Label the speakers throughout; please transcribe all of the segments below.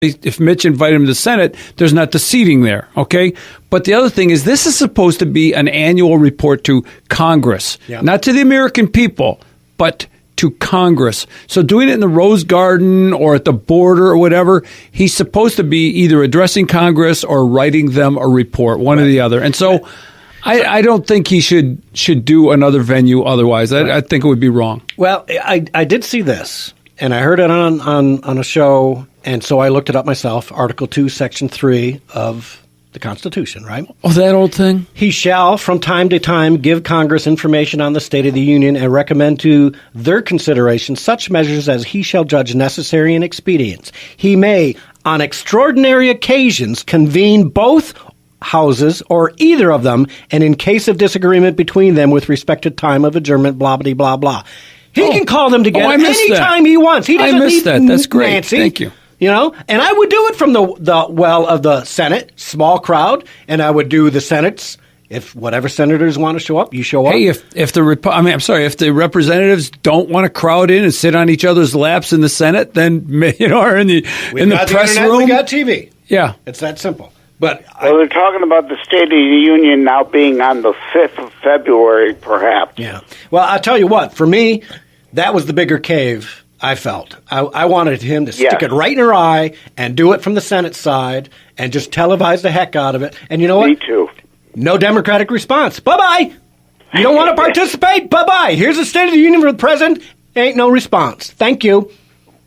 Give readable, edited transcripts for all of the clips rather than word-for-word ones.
Speaker 1: if Mitch invited him to the Senate, there's not the seating there, okay? But the other thing is this is supposed to be an annual report to Congress, not to the American people, but to Congress. So doing it in the Rose Garden or at the border or whatever, he's supposed to be either addressing Congress or writing them a report, one or the other. And so I don't think he should do another venue otherwise. I think it would be wrong.
Speaker 2: Well, I did see this, and I heard it on a show, and so I looked it up myself, Article 2, Section 3 of the Constitution, right?
Speaker 1: Oh, that old thing?
Speaker 2: He shall, from time to time, give Congress information on the State of the Union and recommend to their consideration such measures as he shall judge necessary and expedient. He may, on extraordinary occasions, convene both houses or either of them, and in case of disagreement between them with respect to time of adjournment, blah, blah, blah, blah. He can call them together anytime he wants. He doesn't need
Speaker 1: that. That's great.
Speaker 2: Nancy.
Speaker 1: Thank you.
Speaker 2: You know, and I would do it from the well of the Senate, small crowd, and I would do the Senate's. If whatever senators want to show up, you show up.
Speaker 1: Hey, if the representatives don't want to crowd in and sit on each other's laps in the Senate, then or in the press room,
Speaker 2: we got TV.
Speaker 1: Yeah,
Speaker 2: it's that simple. But
Speaker 3: they're talking about the State of the Union now being on the 5th of February, perhaps.
Speaker 2: Yeah. Well, I'll tell you what. For me, that was the bigger cave. I felt. I wanted him to stick it right in her eye and do it from the Senate side and just televise the heck out of it. And you know what?
Speaker 3: Me too.
Speaker 2: No Democratic response. Bye-bye. You don't want to participate? Bye-bye. Here's the State of the Union for the president. Ain't no response. Thank you.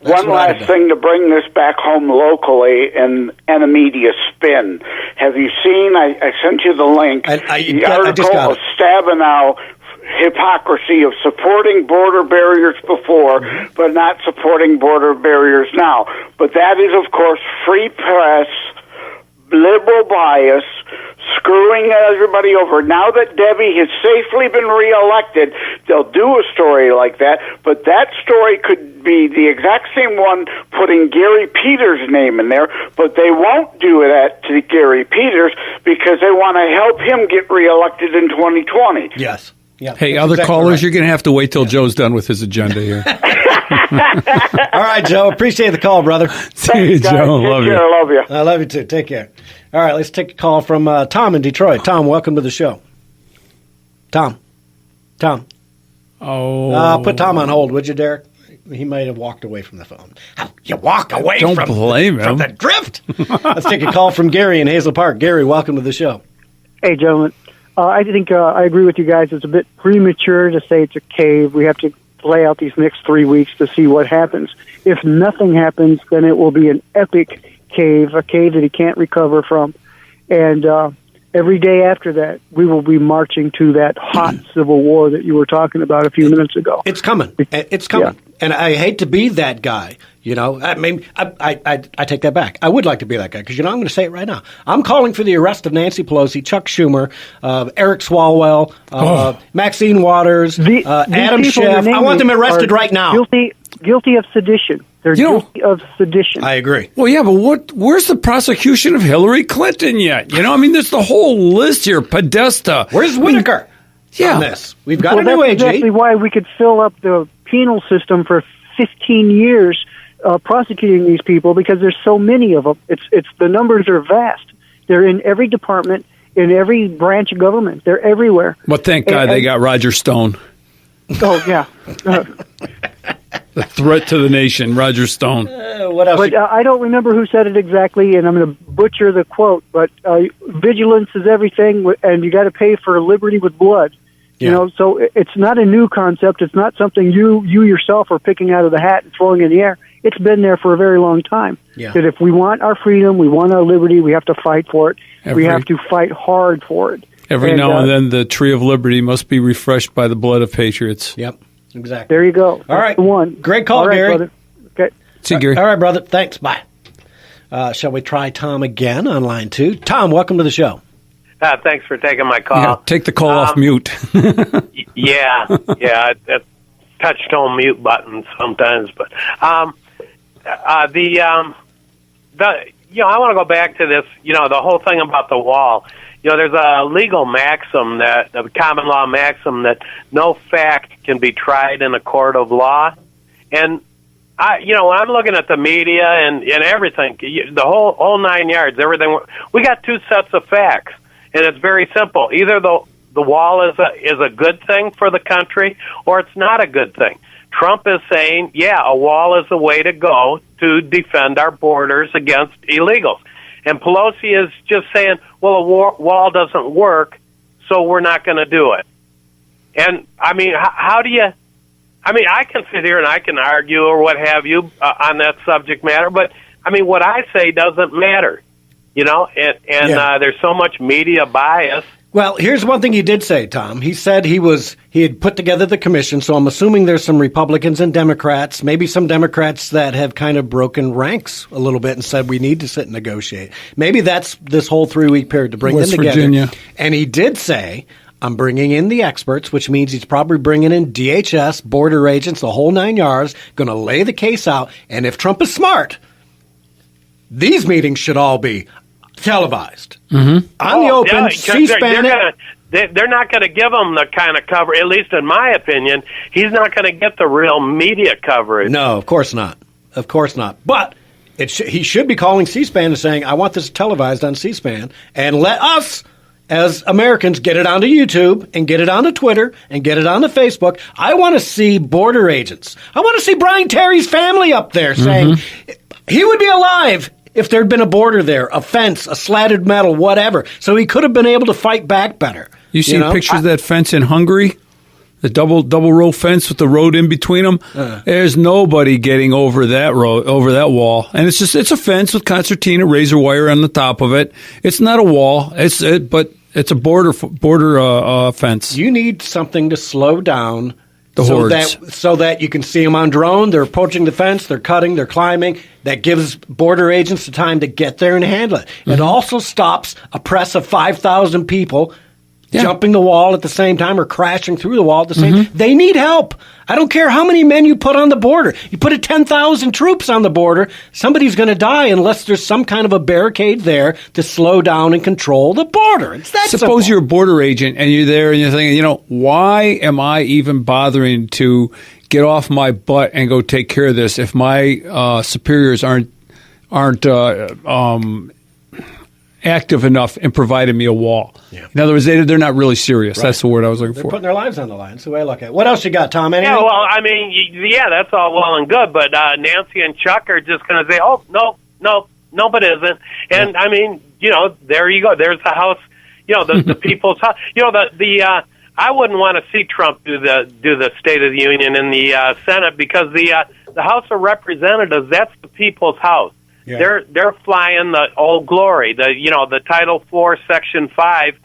Speaker 3: One last thing to bring this back home locally and a media spin. Have you seen, I sent you the link, the article of Stabenow, hypocrisy of supporting border barriers before, but not supporting border barriers now. But that is, of course, free press, liberal bias, screwing everybody over. Now that Debbie has safely been reelected, they'll do a story like that, but that story could be the exact same one putting Gary Peters' name in there, but they won't do that to Gary Peters because they want to help him get reelected in 2020.
Speaker 2: Yes. Yeah,
Speaker 1: hey, other callers, you're going to have to wait till Joe's done with his agenda here.
Speaker 2: All right, Joe. Appreciate the call, brother.
Speaker 1: See you, Joe.
Speaker 3: Love you. I love you.
Speaker 2: I love you, too. Take care. All right, let's take a call from Tom in Detroit. Tom, welcome to the show. Tom.
Speaker 1: Oh.
Speaker 2: Put Tom on hold, would you, Derek? He might have walked away from the phone. You walk away
Speaker 1: from
Speaker 2: the drift. Let's take a call from Gary in Hazel Park. Gary, welcome to the show.
Speaker 4: Hey, gentlemen. I think I agree with you guys. It's a bit premature to say it's a cave. We have to play out these next 3 weeks to see what happens. If nothing happens, then it will be an epic cave, a cave that he can't recover from. And every day after that, we will be marching to that hot civil war that you were talking about a few minutes ago.
Speaker 2: It's coming. It's coming. Yeah. And I hate to be that guy. You know, I mean, I take that back. I would like to be that guy because, you know, I'm going to say it right now. I'm calling for the arrest of Nancy Pelosi, Chuck Schumer, Eric Swalwell, Maxine Waters, Adam Schiff. I want them arrested right now.
Speaker 4: Guilty of sedition. They're guilty of sedition.
Speaker 2: I agree.
Speaker 1: Well, yeah, but where's the prosecution of Hillary Clinton yet? You know, I mean, there's the whole list here. Podesta.
Speaker 2: Where's Whitaker on this? We've got a new AG.
Speaker 4: That's exactly why we could fill up the penal system for 15 years prosecuting these people because there's so many of them. It's the numbers are vast. They're in every department, in every branch of government. They're everywhere.
Speaker 1: Well, thank God they got Roger Stone.
Speaker 4: Oh, yeah.
Speaker 1: The threat to the nation, Roger Stone.
Speaker 2: What else?
Speaker 4: But I don't remember who said it exactly, and I'm going to butcher the quote, but vigilance is everything, and you got to pay for liberty with blood. Yeah. You know, so it's not a new concept. It's not something you yourself are picking out of the hat and throwing in the air. It's been there for a very long time. Yeah. That if we want our freedom, we want our liberty, we have to fight for it. We have to fight hard for it.
Speaker 1: Every now and then, the tree of liberty must be refreshed by the blood of patriots.
Speaker 2: Yep, exactly.
Speaker 4: There you go.
Speaker 2: All right.
Speaker 4: One.
Speaker 2: Great call, Gary.
Speaker 4: Brother. Okay.
Speaker 1: See you, Gary.
Speaker 2: All right, brother. Thanks. Bye. Shall we try Tom again on line 2? Tom, welcome to the show.
Speaker 5: Thanks for taking my call.
Speaker 1: Yeah, take the call off mute.
Speaker 5: Yeah, touch tone mute buttons sometimes, but I want to go back to this. You know, the whole thing about the wall. You know, there's a legal maxim a common law maxim that no fact can be tried in a court of law, and when I'm looking at the media and everything, the whole 9 yards, everything, we got two sets of facts, and it's very simple. Either the wall is a good thing for the country, or it's not a good thing. Trump is saying, a wall is the way to go to defend our borders against illegals. And Pelosi is just saying, well, a wall doesn't work, so we're not going to do it. And, I mean, how do you... I mean, I can sit here and I can argue or what have you on that subject matter, but, I mean, what I say doesn't matter, there's so much media bias.
Speaker 2: Well, here's one thing he did say, Tom. He said he had put together the commission, so I'm assuming there's some Republicans and Democrats, maybe some Democrats that have kind of broken ranks a little bit and said we need to sit and negotiate. Maybe that's this whole 3-week period to bring them together. Virginia. And he did say, I'm bringing in the experts, which means he's probably bringing in DHS, border agents, the whole 9 yards, going to lay the case out. And if Trump is smart, these meetings should all be televised on the open, C-SPAN.
Speaker 5: They're not going to give him the kind of cover, at least in my opinion. He's not going to get the real media coverage.
Speaker 2: No, of course not. Of course not. But he should be calling C-SPAN and saying, I want this televised on C-SPAN, and let us, as Americans, get it onto YouTube and get it onto Twitter and get it onto Facebook. I want to see border agents. I want to see Brian Terry's family up there saying he would be alive if there'd been a border there, a fence, a slatted metal, whatever. So he could have been able to fight back better.
Speaker 1: You see pictures of that fence in Hungary? The double row fence with the road in between them? There's nobody getting over that wall. And it's a fence with concertina razor wire on the top of it. It's not a wall, but it's a border fence.
Speaker 2: You need something to slow down
Speaker 1: the hordes.
Speaker 2: So that you can see them on drone. They're approaching the fence. They're cutting. They're climbing. That gives border agents the time to get there and handle it. It also stops a press of 5,000 people jumping the wall at the same time or crashing through the wall at the same time. They need help. I don't care how many men you put on the border. You put 10,000 troops on the border, somebody's going to die unless there's some kind of a barricade there to slow down and control the border. It's that simple.
Speaker 1: Suppose you're a border agent and you're there and you're thinking, why am I even bothering to get off my butt and go take care of this if my superiors aren't active enough in providing me a wall? Yeah. In other words, they're not really serious. Right. That's the word I was looking for.
Speaker 2: They're putting their lives on the line. That's the way I look at it. What else you got, Tom? Anything?
Speaker 5: Yeah, well, I mean, that's all well and good, but Nancy and Chuck are just going to say, oh, no, but it isn't. And, I mean, there you go. There's the House, the people's house. I wouldn't want to see Trump do the State of the Union in the Senate because the House of Representatives, that's the people's house. Yeah. They're flying the Old Glory, the Title IV, Section 5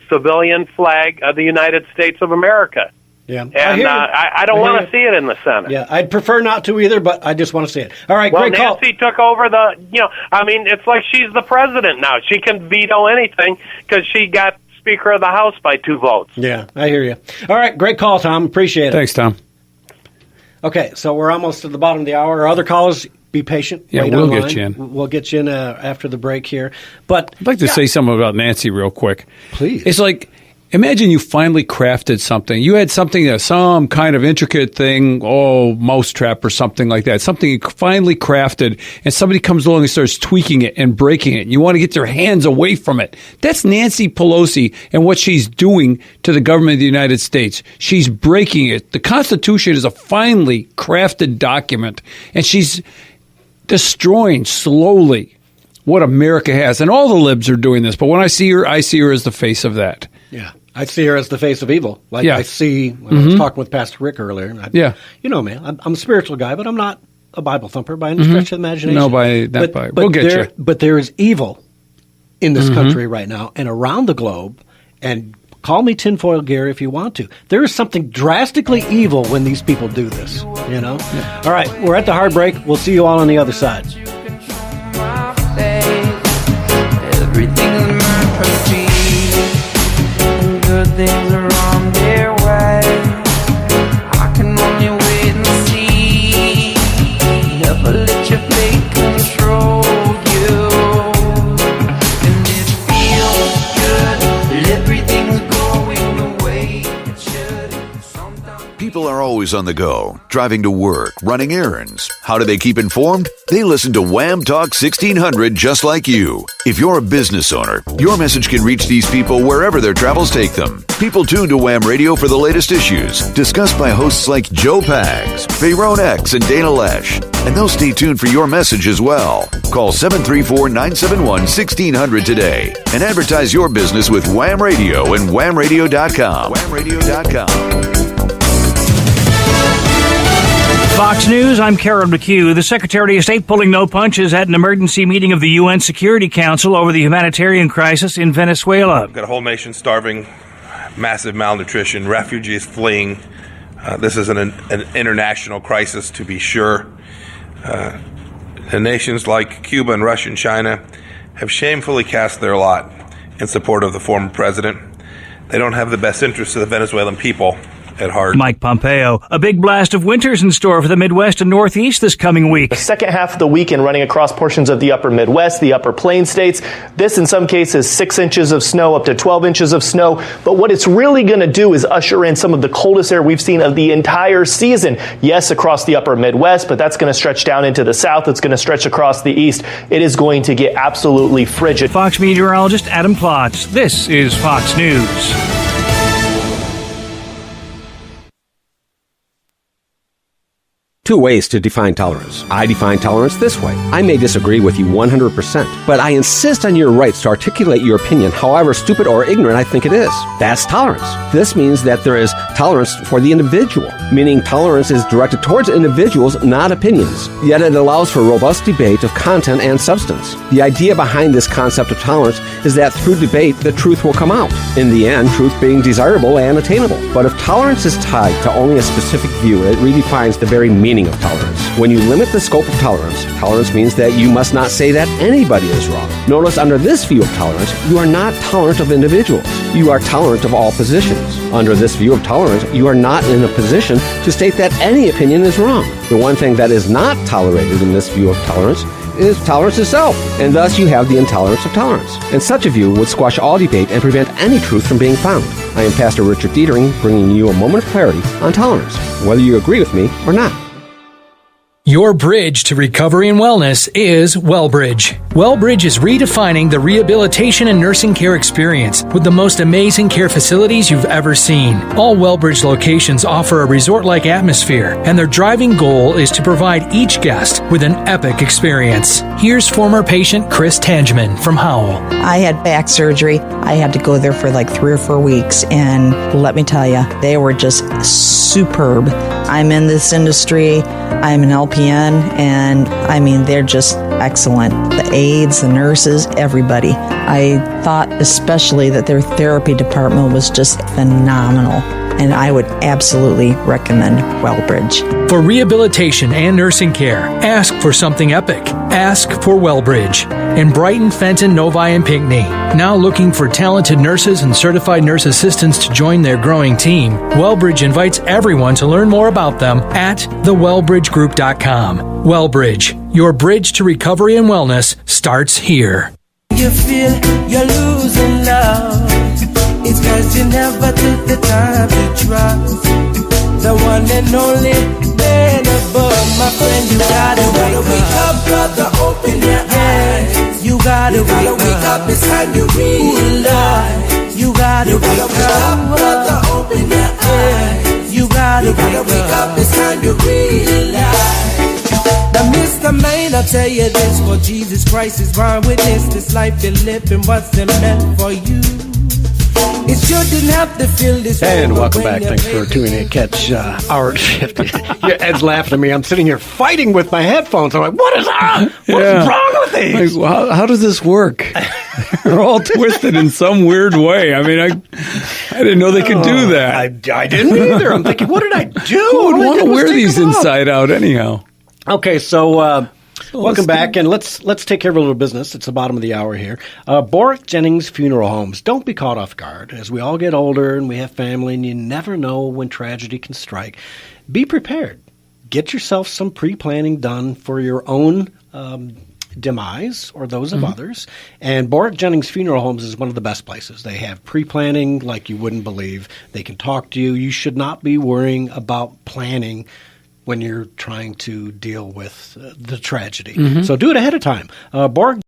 Speaker 5: civilian flag of the United States of America.
Speaker 2: Yeah,
Speaker 5: and I don't want to see it in the Senate.
Speaker 2: Yeah, I'd prefer not to either, but I just want to see it. All right, great call.
Speaker 5: Nancy took over it's like she's the president now. She can veto anything because she got Speaker of the House by 2 votes.
Speaker 2: Yeah, I hear you. All right, great call, Tom. Appreciate it.
Speaker 1: Thanks, Tom.
Speaker 2: Okay, so we're almost to the bottom of the hour. Our other callers, be patient.
Speaker 1: Yeah, we'll get you in.
Speaker 2: We'll get you in after the break here. But
Speaker 1: I'd like to say something about Nancy real quick.
Speaker 2: Please.
Speaker 1: It's like, imagine you finally crafted something. You had something, some kind of intricate thing, mousetrap or something like that, something you finally crafted, and somebody comes along and starts tweaking it and breaking it. You want to get their hands away from it. That's Nancy Pelosi and what she's doing to the government of the United States. She's breaking it. The Constitution is a finely crafted document, and she's destroying slowly what America has. And all the libs are doing this. But when I see her as the face of that.
Speaker 2: Yeah. I see her as the face of evil. I see, when I was talking with Pastor Rick earlier. Man, I'm a spiritual guy, but I'm not a Bible thumper by any stretch of the imagination.
Speaker 1: No, we'll get you.
Speaker 2: But there is evil in this country right now and around the globe. And call me tinfoil Gary if you want to. There is something drastically evil when these people do this, Yeah. All right, we're at the hard break. We'll see you all on the other side.
Speaker 6: Everything's good things are on their way. I can only wait and see. Never let your fate control you. And it feels good. Everything's going the way it should. Sometimes
Speaker 7: people are always always on the go, driving to work, running errands. How do they keep informed? They listen to Wham Talk 1600 just like you. If you're a business owner, your message can reach these people wherever their travels take them. People tune to Wham Radio for the latest issues, discussed by hosts like Joe Pags, Fayrone X, and Dana Lesh. And they'll stay tuned for your message as well. Call 734-971-1600 today and advertise your business with Wham Radio and whamradio.com. Whamradio.com.
Speaker 8: Fox News, I'm Carol McHugh. The Secretary of State pulling no punches at an emergency meeting of the UN Security Council over the humanitarian crisis in Venezuela.
Speaker 9: We've got a whole nation starving, massive malnutrition, refugees fleeing. This is an international crisis, to be sure. And nations like Cuba and Russia and China have shamefully cast their lot in support of the former president. They don't have the best interests of the Venezuelan people at heart.
Speaker 8: Mike Pompeo, a big blast of winter's in store for the Midwest and Northeast this coming week.
Speaker 10: The second half of the weekend running across portions of the upper Midwest, the upper plain states. This, in some cases, 6 inches of snow, up to 12 inches of snow. But what it's really going to do is usher in some of the coldest air we've seen of the entire season. Yes, across the upper Midwest, but that's going to stretch down into the south. It's going to stretch across the east. It is going to get absolutely frigid.
Speaker 8: Fox meteorologist Adam Plotz. This is Fox News.
Speaker 11: Two ways to define tolerance. I define tolerance this way. I may disagree with you 100%, but I insist on your rights to articulate your opinion, however stupid or ignorant I think it is. That's tolerance. This means that there is tolerance for the individual, meaning tolerance is directed towards individuals, not opinions. Yet it allows for robust debate of content and substance. The idea behind this concept of tolerance is that through debate, the truth will come out. In the end, truth being desirable and attainable. But if tolerance is tied to only a specific view, it redefines the very meaning of tolerance. When you limit the scope of tolerance, tolerance means that you must not say that anybody is wrong. Notice under this view of tolerance, you are not tolerant of individuals. You are tolerant of all positions. Under this view of tolerance, you are not in a position to state that any opinion is wrong. The one thing that is not tolerated in this view of tolerance is tolerance itself, and thus you have the intolerance of tolerance. And such a view would squash all debate and prevent any truth from being found. I am Pastor Richard Dietering, bringing you a moment of clarity on tolerance, whether you agree with me or not.
Speaker 12: Your bridge to recovery and wellness is WellBridge. WellBridge is redefining the rehabilitation and nursing care experience with the most amazing care facilities you've ever seen. All WellBridge locations offer a resort-like atmosphere, and their driving goal is to provide each guest with an epic experience. Here's former patient Chris Tangeman from Howell.
Speaker 13: I had back surgery. I had to go there for like 3 or 4 weeks, and let me tell you, they were just superb. I'm in this industry. I'm an LPN, and I mean, they're just excellent. The aides, the nurses, everybody. I thought especially that their therapy department was just phenomenal, and I would absolutely recommend WellBridge.
Speaker 12: For rehabilitation and nursing care, ask for something epic. Ask for WellBridge. In Brighton, Fenton, Novi, and Pinckney. Now looking for talented nurses and certified nurse assistants to join their growing team, WellBridge invites everyone to learn more about them at thewellbridgegroup.com. WellBridge, your bridge to recovery and wellness starts here.
Speaker 6: You feel you're losing love. It's 'cause you never took the time to trust the one and only man above. My friend, you gotta wake up, brother, open your eyes. You gotta wake up, it's time to realize. You gotta wake up, brother, open your eyes. You gotta wake up, it's time to realize. Now, Mr. Main, I'll tell you this, for Jesus Christ is my witness. This life you're living wasn't meant for you. It shouldn't have to feel this way.
Speaker 2: And welcome back. Thanks for tuning in. Catch Hour 50. Yeah, Ed's laughing at me. I'm sitting here fighting with my headphones. I'm like, what is wrong? What's wrong with these?
Speaker 1: Like, well, how does this work? They're all twisted in some weird way. I mean, I didn't know they could do that.
Speaker 2: I didn't either. I'm thinking, what did I do?
Speaker 1: Who would want to wear these inside out anyhow?
Speaker 2: Okay, so welcome back, and let's take care of a little business. It's the bottom of the hour here. Boric Jennings Funeral Homes. Don't be caught off guard. As we all get older and we have family, and you never know when tragedy can strike, be prepared. Get yourself some pre-planning done for your own demise or those of others. And Boric Jennings Funeral Homes is one of the best places. They have pre-planning like you wouldn't believe. They can talk to you. You should not be worrying about planning when you're trying to deal with the tragedy. So do it ahead of time. Boric